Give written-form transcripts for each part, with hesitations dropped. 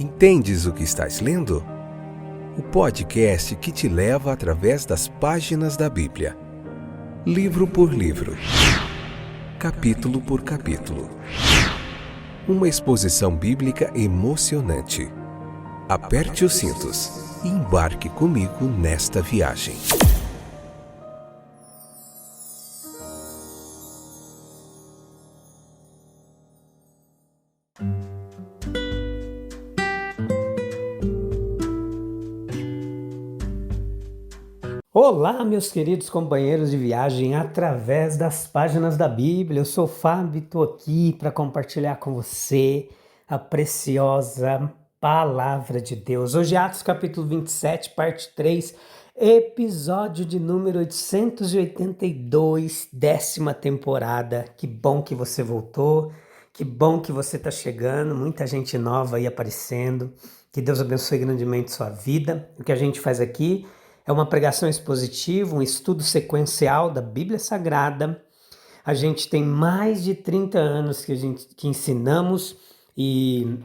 Entendes o que estás lendo? O podcast que te leva através das páginas da Bíblia. Livro por livro. Capítulo por capítulo. Uma exposição bíblica emocionante. Aperte os cintos e embarque comigo nesta viagem. Olá, meus queridos companheiros de viagem através das páginas da Bíblia. Eu sou o Fábio e estou aqui para compartilhar com você a preciosa Palavra de Deus. Hoje, Atos capítulo 27, parte 3, episódio de número 882, 10ª temporada. Que bom que você voltou, que bom que você está chegando, muita gente nova aí aparecendo. Que Deus abençoe grandemente sua vida. O que a gente faz aqui é uma pregação expositiva, um estudo sequencial da Bíblia Sagrada. A gente tem mais de 30 anos que ensinamos e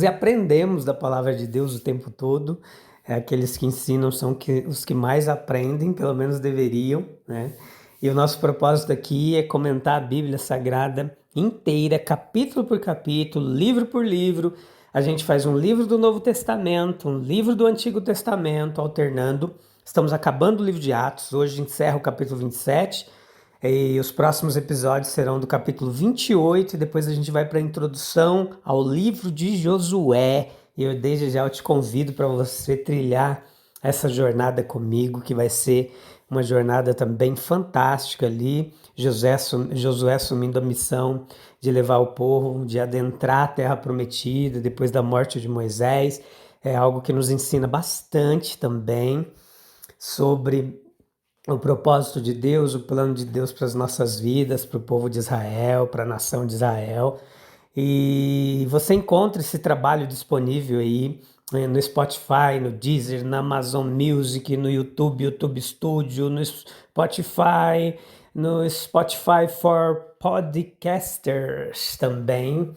aprendemos da palavra de Deus o tempo todo. Aqueles que ensinam são os que mais aprendem, pelo menos deveriam, né? E o nosso propósito aqui é comentar a Bíblia Sagrada inteira, capítulo por capítulo, livro por livro. A gente faz um livro do Novo Testamento, um livro do Antigo Testamento, alternando. Estamos acabando o livro de Atos, hoje encerra o capítulo 27, e os próximos episódios serão do capítulo 28, e depois a gente vai para a introdução ao livro de Josué. E eu desde já te convido para você trilhar essa jornada comigo, que vai ser uma jornada também fantástica ali. Josué assumindo a missão de levar o povo, de adentrar a terra prometida depois da morte de Moisés. É algo que nos ensina bastante também sobre o propósito de Deus, o plano de Deus para as nossas vidas, para o povo de Israel, para a nação de Israel. E você encontra esse trabalho disponível aí no Spotify, no Deezer, na Amazon Music, no YouTube Studio, no Spotify for Podcasters também,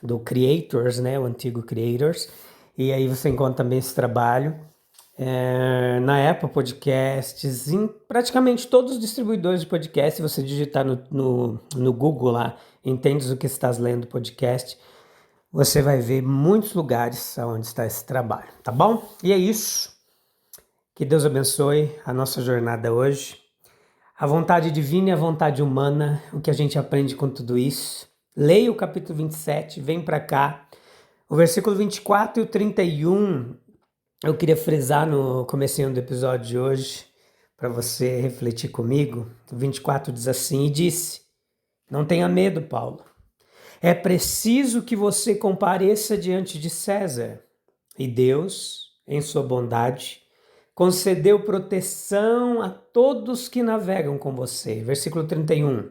do Creators, né, o antigo Creators. E aí você encontra também esse trabalho na Apple Podcasts, em praticamente todos os distribuidores de podcast. Se você digitar no Google lá, Entendes o que estás lendo podcast, você vai ver muitos lugares onde está esse trabalho, tá bom? E é isso. Que Deus abençoe a nossa jornada hoje. A vontade divina e a vontade humana, o que a gente aprende com tudo isso. Leia o capítulo 27, vem para cá. O versículo 24 e o 31, eu queria frisar no comecinho do episódio de hoje, para você refletir comigo. O 24 diz assim: E disse: Não tenha medo, Paulo. É preciso que você compareça diante de César. E Deus, em sua bondade, concedeu proteção a todos que navegam com você. Versículo 31.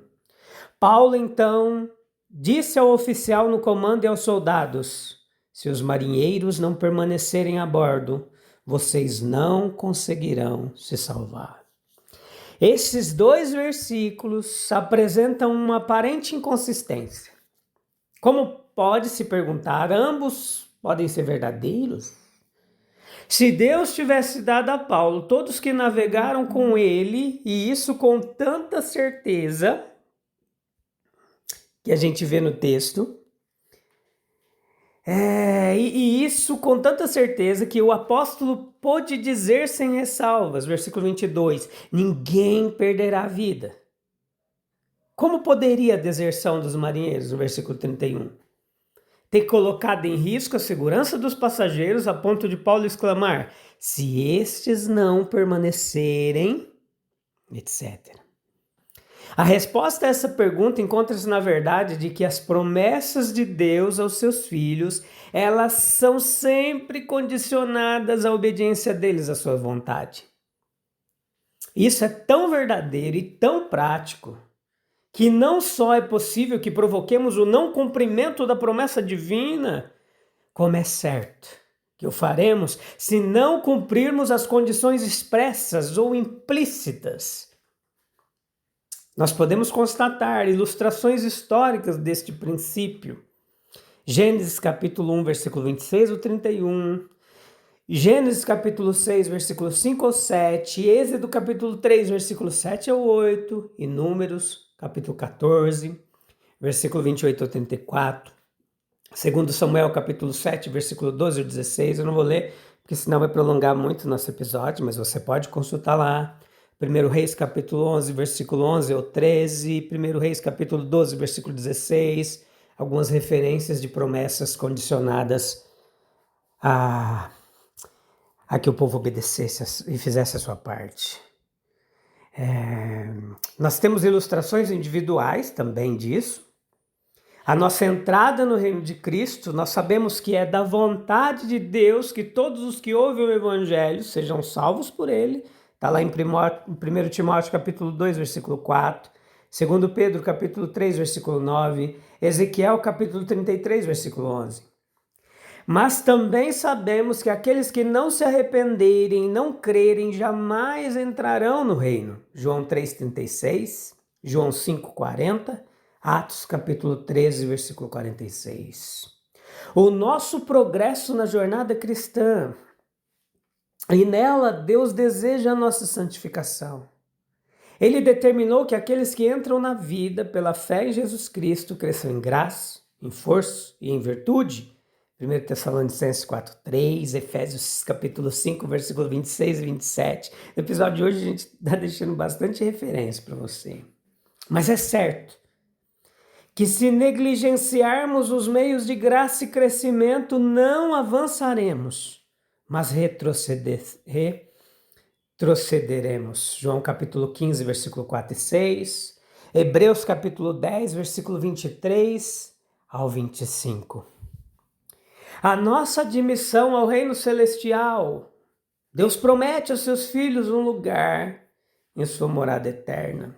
Paulo, então, disse ao oficial no comando e aos soldados: Se os marinheiros não permanecerem a bordo, vocês não conseguirão se salvar. Esses dois versículos apresentam uma aparente inconsistência. Como pode se perguntar, ambos podem ser verdadeiros? Se Deus tivesse dado a Paulo todos que navegaram com ele, e isso com tanta certeza que a gente vê no texto, e isso com tanta certeza que o apóstolo pôde dizer sem ressalvas, versículo 22, ninguém perderá a vida. Como poderia a deserção dos marinheiros, no versículo 31? Ter colocado em risco a segurança dos passageiros a ponto de Paulo exclamar: se estes não permanecerem, etc. A resposta a essa pergunta encontra-se na verdade de que as promessas de Deus aos seus filhos, elas são sempre condicionadas à obediência deles à sua vontade. Isso é tão verdadeiro e tão prático que não só é possível que provoquemos o não cumprimento da promessa divina, como é certo que o faremos se não cumprirmos as condições expressas ou implícitas. Nós podemos constatar ilustrações históricas deste princípio Gênesis capítulo 1, versículo 26 ou 31. Gênesis capítulo 6, versículo 5 ou 7. Êxodo capítulo 3, versículo 7 ou 8. E Números capítulo 14, versículo 28 ao 34. Segundo Samuel capítulo 7, versículo 12 ao 16. Eu não vou ler, porque senão vai prolongar muito o nosso episódio, mas você pode consultar lá. 1 Reis capítulo 11, versículo 11 ao 13. 1 Reis capítulo 12, versículo 16. Algumas referências de promessas condicionadas a que o povo obedecesse e fizesse a sua parte. Nós temos ilustrações individuais também disso. A nossa entrada no reino de Cristo, nós sabemos que é da vontade de Deus que todos os que ouvem o Evangelho sejam salvos por ele. Está lá em 1 Timóteo capítulo 2, versículo 4. 2 Pedro capítulo 3, versículo 9. Ezequiel capítulo 33, versículo 11. Mas também sabemos que aqueles que não se arrependerem e não crerem jamais entrarão no reino. João 3,36, João 5,40, Atos capítulo 13, versículo 46. O nosso progresso na jornada cristã, e nela Deus deseja a nossa santificação. Ele determinou que aqueles que entram na vida pela fé em Jesus Cristo cresçam em graça, em força e em virtude. 1 Tessalonicenses 4,3, Efésios capítulo 5, versículo 26 e 27. No episódio de hoje a gente está deixando bastante referência para você. Mas é certo que se negligenciarmos os meios de graça e crescimento, não avançaremos, mas retrocederemos. João capítulo 15, versículo 4 e 6. Hebreus capítulo 10, versículo 23 ao 25. A nossa admissão ao reino celestial, Deus promete aos seus filhos um lugar em sua morada eterna,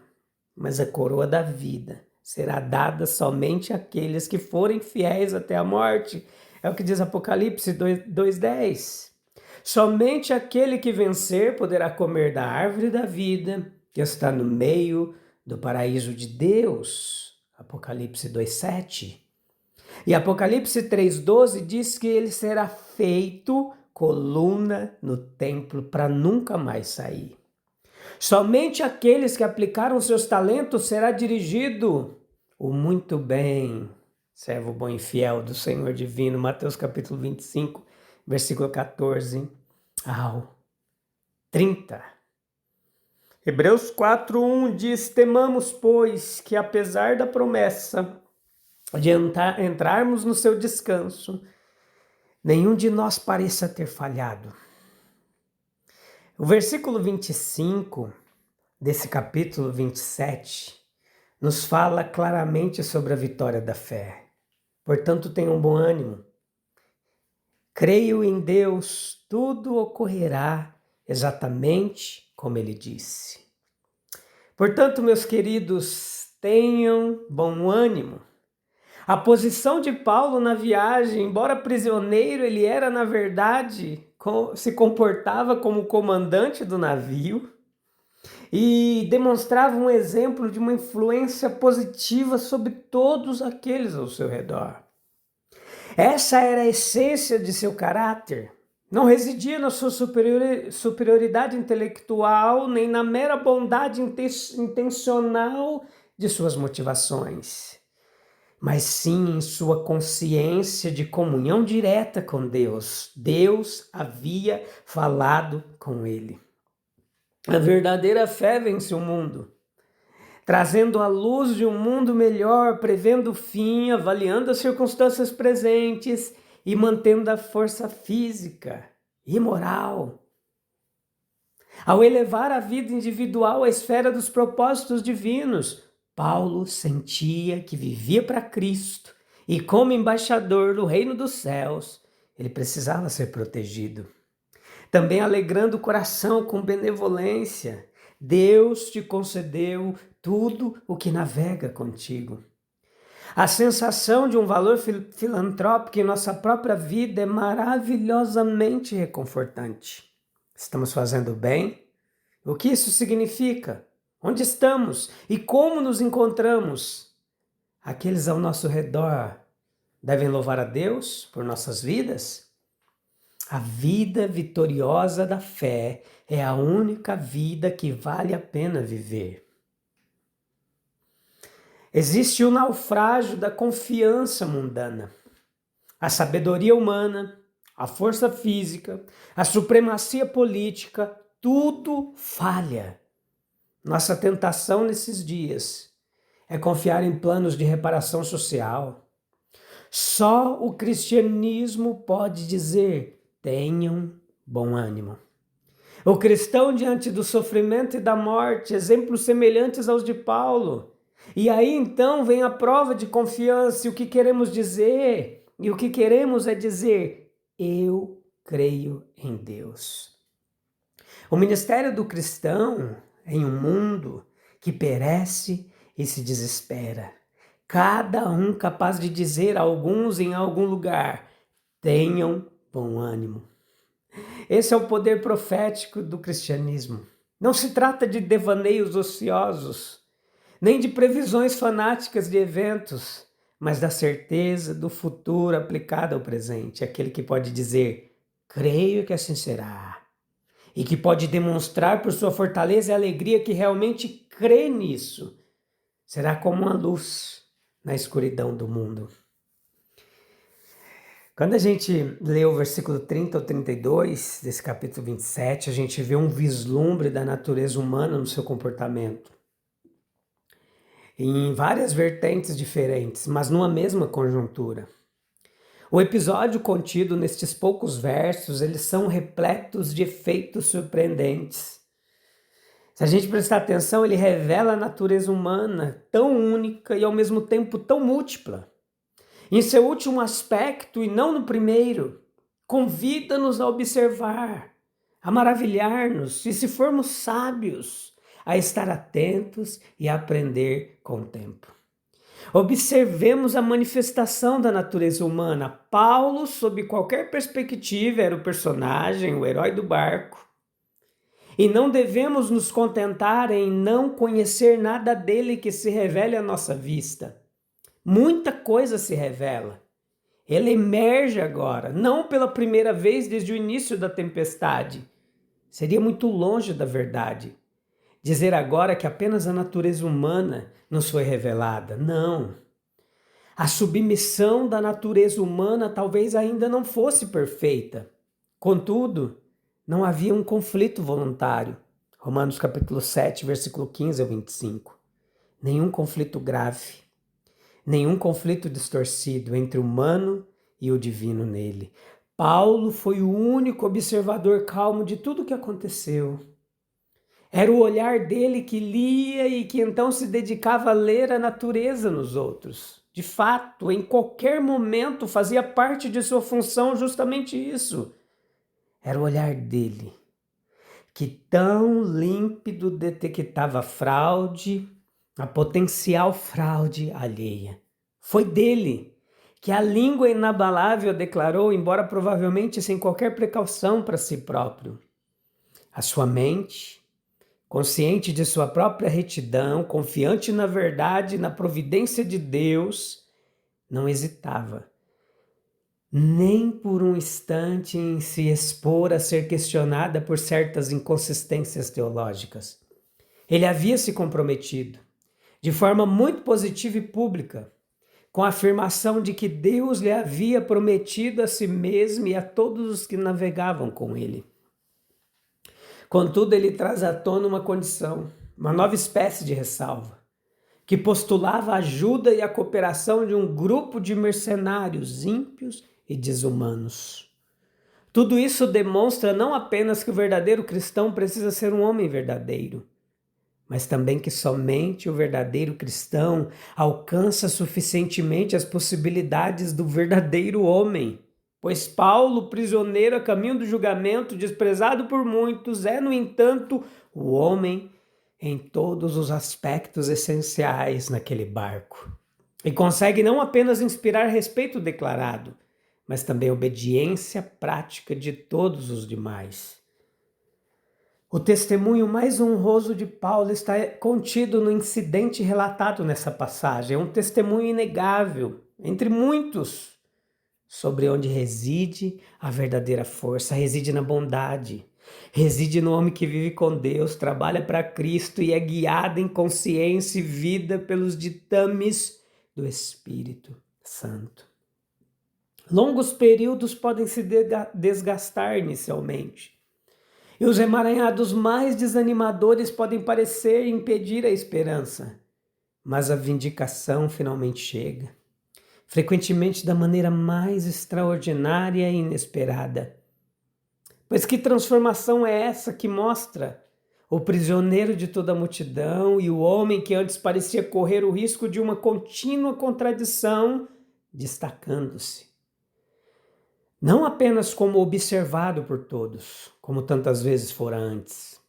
mas a coroa da vida será dada somente àqueles que forem fiéis até a morte. É o que diz Apocalipse 2:10. Somente aquele que vencer poderá comer da árvore da vida que está no meio do paraíso de Deus. Apocalipse 2:7. E Apocalipse 3:12 diz que ele será feito coluna no templo para nunca mais sair. Somente aqueles que aplicaram seus talentos será dirigido o muito bem, servo bom e fiel do Senhor divino. Mateus capítulo 25, versículo 14 ao 30. Hebreus 4:1 diz: temamos, pois, que apesar da promessa de entrarmos no seu descanso, nenhum de nós pareça ter falhado. O versículo 25 desse capítulo 27 nos fala claramente sobre a vitória da fé. Portanto, tenham bom ânimo. Creio em Deus, tudo ocorrerá exatamente como Ele disse. Portanto, meus queridos, tenham bom ânimo. A posição de Paulo na viagem, embora prisioneiro, ele era, na verdade, se comportava como comandante do navio e demonstrava um exemplo de uma influência positiva sobre todos aqueles ao seu redor. Essa era a essência de seu caráter. Não residia na sua superioridade intelectual, nem na mera bondade intencional de suas motivações, mas sim em sua consciência de comunhão direta com Deus. Deus havia falado com ele. A verdadeira fé vence o mundo, trazendo a luz de um mundo melhor, prevendo o fim, avaliando as circunstâncias presentes e mantendo a força física e moral. Ao elevar a vida individual à esfera dos propósitos divinos, Paulo sentia que vivia para Cristo e, como embaixador do reino dos céus, ele precisava ser protegido. Também alegrando o coração com benevolência, Deus te concedeu tudo o que navega contigo. A sensação de um valor filantrópico em nossa própria vida é maravilhosamente reconfortante. Estamos fazendo bem? O que isso significa? Onde estamos e como nos encontramos? Aqueles ao nosso redor devem louvar a Deus por nossas vidas? A vida vitoriosa da fé é a única vida que vale a pena viver. Existe o naufrágio da confiança mundana. A sabedoria humana, a força física, a supremacia política, tudo falha. Nossa tentação nesses dias é confiar em planos de reparação social. Só o cristianismo pode dizer: tenham bom ânimo. O cristão diante do sofrimento e da morte, exemplos semelhantes aos de Paulo. E aí então vem a prova de confiança, e o que queremos dizer? E o que queremos é dizer: eu creio em Deus. O ministério do cristão em um mundo que perece e se desespera. Cada um capaz de dizer a alguns em algum lugar: tenham bom ânimo. Esse é o poder profético do cristianismo. Não se trata de devaneios ociosos, nem de previsões fanáticas de eventos, mas da certeza do futuro aplicado ao presente. Aquele que pode dizer: creio que assim será. E que pode demonstrar por sua fortaleza e alegria que realmente crê nisso. Será como uma luz na escuridão do mundo. Quando a gente lê o versículo 30 ao 32 desse capítulo 27, a gente vê um vislumbre da natureza humana no seu comportamento. Em várias vertentes diferentes, mas numa mesma conjuntura. O episódio contido nestes poucos versos, eles são repletos de efeitos surpreendentes. Se a gente prestar atenção, ele revela a natureza humana tão única e ao mesmo tempo tão múltipla. Em seu último aspecto, e não no primeiro, convida-nos a observar, a maravilhar-nos e, se formos sábios, a estar atentos e a aprender com o tempo. Observemos a manifestação da natureza humana. Paulo, sob qualquer perspectiva, era o personagem, o herói do barco. E não devemos nos contentar em não conhecer nada dele que se revele à nossa vista. Muita coisa se revela. Ele emerge agora, não pela primeira vez desde o início da tempestade. Seria muito longe da verdade dizer agora que apenas a natureza humana nos foi revelada. Não. A submissão da natureza humana talvez ainda não fosse perfeita. Contudo, não havia um conflito voluntário. Romanos capítulo 7, versículo 15 ao 25. Nenhum conflito grave, nenhum conflito distorcido entre o humano e o divino nele. Paulo foi o único observador calmo de tudo o que aconteceu. Era o olhar dele que lia e que então se dedicava a ler a natureza nos outros. De fato, em qualquer momento fazia parte de sua função justamente isso. Era o olhar dele, que tão límpido detectava a fraude, a potencial fraude alheia. Foi dele que a língua inabalável declarou, embora provavelmente sem qualquer precaução para si próprio. A sua mente, consciente de sua própria retidão, confiante na verdade e na providência de Deus, não hesitava nem por um instante em se expor a ser questionada por certas inconsistências teológicas. Ele havia se comprometido, de forma muito positiva e pública, com a afirmação de que Deus lhe havia prometido a si mesmo e a todos os que navegavam com ele. Contudo, ele traz à tona uma condição, uma nova espécie de ressalva, que postulava a ajuda e a cooperação de um grupo de mercenários ímpios e desumanos. Tudo isso demonstra não apenas que o verdadeiro cristão precisa ser um homem verdadeiro, mas também que somente o verdadeiro cristão alcança suficientemente as possibilidades do verdadeiro homem. Pois Paulo, prisioneiro a caminho do julgamento, desprezado por muitos, é, no entanto, o homem em todos os aspectos essenciais naquele barco. E consegue não apenas inspirar respeito declarado, mas também obediência prática de todos os demais. O testemunho mais honroso de Paulo está contido no incidente relatado nessa passagem. É um testemunho inegável. entre muitos, sobre onde reside a verdadeira força. Reside na bondade, reside no homem que vive com Deus, trabalha para Cristo e é guiado em consciência e vida pelos ditames do Espírito Santo. Longos períodos podem se desgastar inicialmente, e os emaranhados mais desanimadores podem parecer impedir a esperança, mas a vindicação finalmente chega, frequentemente da maneira mais extraordinária e inesperada. Pois que transformação é essa que mostra o prisioneiro de toda a multidão e o homem que antes parecia correr o risco de uma contínua contradição, destacando-se? Não apenas como observado por todos, como tantas vezes fora antes,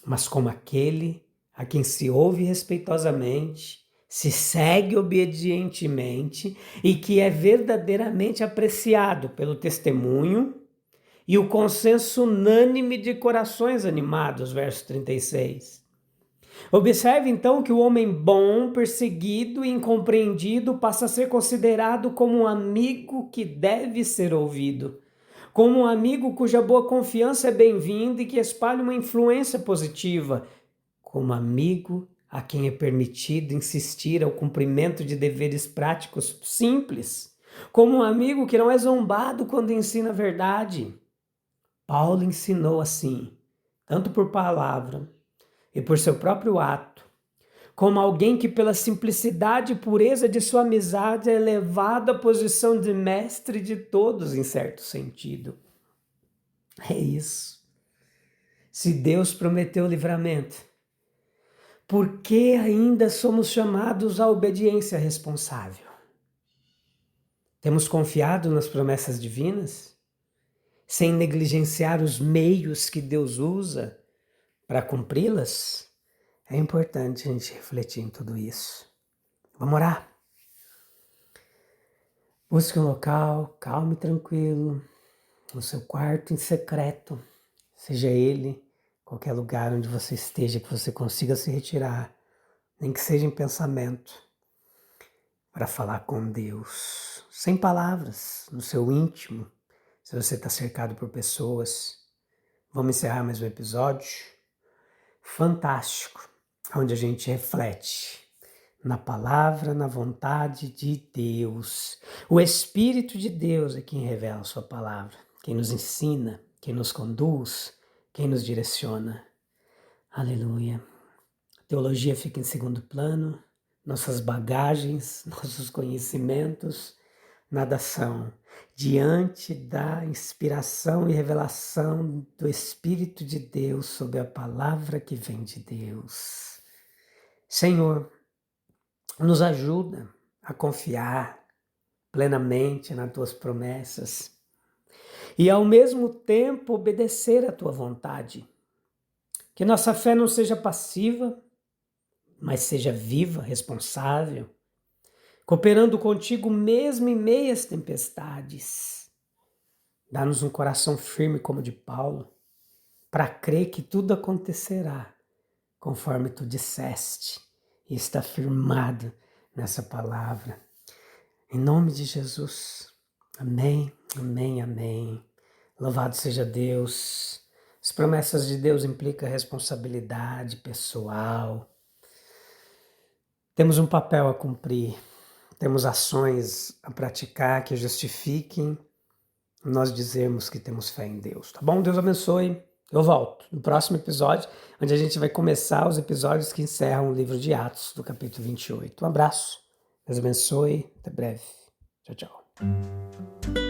mas como aquele a quem se ouve respeitosamente, se segue obedientemente e que é verdadeiramente apreciado pelo testemunho e o consenso unânime de corações animados, verso 36. Observe então que o homem bom, perseguido e incompreendido passa a ser considerado como um amigo que deve ser ouvido, como um amigo cuja boa confiança é bem-vinda e que espalha uma influência positiva, como amigo a quem é permitido insistir ao cumprimento de deveres práticos simples, como um amigo que não é zombado quando ensina a verdade. Paulo ensinou assim, tanto por palavra e por seu próprio ato, como alguém que pela simplicidade e pureza de sua amizade é elevado à posição de mestre de todos em certo sentido. É isso. Se Deus prometeu livramento, por que ainda somos chamados à obediência responsável? Temos confiado nas promessas divinas, sem negligenciar os meios que Deus usa para cumpri-las? É importante a gente refletir em tudo isso. Vamos orar? Busque um local calmo e tranquilo, no seu quarto em secreto, seja ele qualquer lugar onde você esteja, que você consiga se retirar, nem que seja em pensamento, para falar com Deus, sem palavras, no seu íntimo, se você está cercado por pessoas. Vamos encerrar mais um episódio fantástico, onde a gente reflete na palavra, na vontade de Deus. O Espírito de Deus é quem revela a sua palavra, quem nos ensina, quem nos conduz, quem nos direciona. Aleluia. A teologia fica em segundo plano, nossas bagagens, nossos conhecimentos, nada são diante da inspiração e revelação do Espírito de Deus sobre a palavra que vem de Deus. Senhor, nos ajuda a confiar plenamente nas tuas promessas e ao mesmo tempo obedecer à tua vontade. Que nossa fé não seja passiva, mas seja viva, responsável, cooperando contigo mesmo em meias tempestades. Dá-nos um coração firme como o de Paulo, para crer que tudo acontecerá conforme tu disseste e está firmado nessa palavra. Em nome de Jesus. Amém, amém, amém. Louvado seja Deus. As promessas de Deus implicam responsabilidade pessoal. Temos um papel a cumprir. Temos ações a praticar que justifiquem nós dizermos que temos fé em Deus, tá bom? Deus abençoe. Eu volto no próximo episódio, onde a gente vai começar os episódios que encerram o livro de Atos, do capítulo 28. Um abraço. Deus abençoe. Até breve. Tchau, tchau.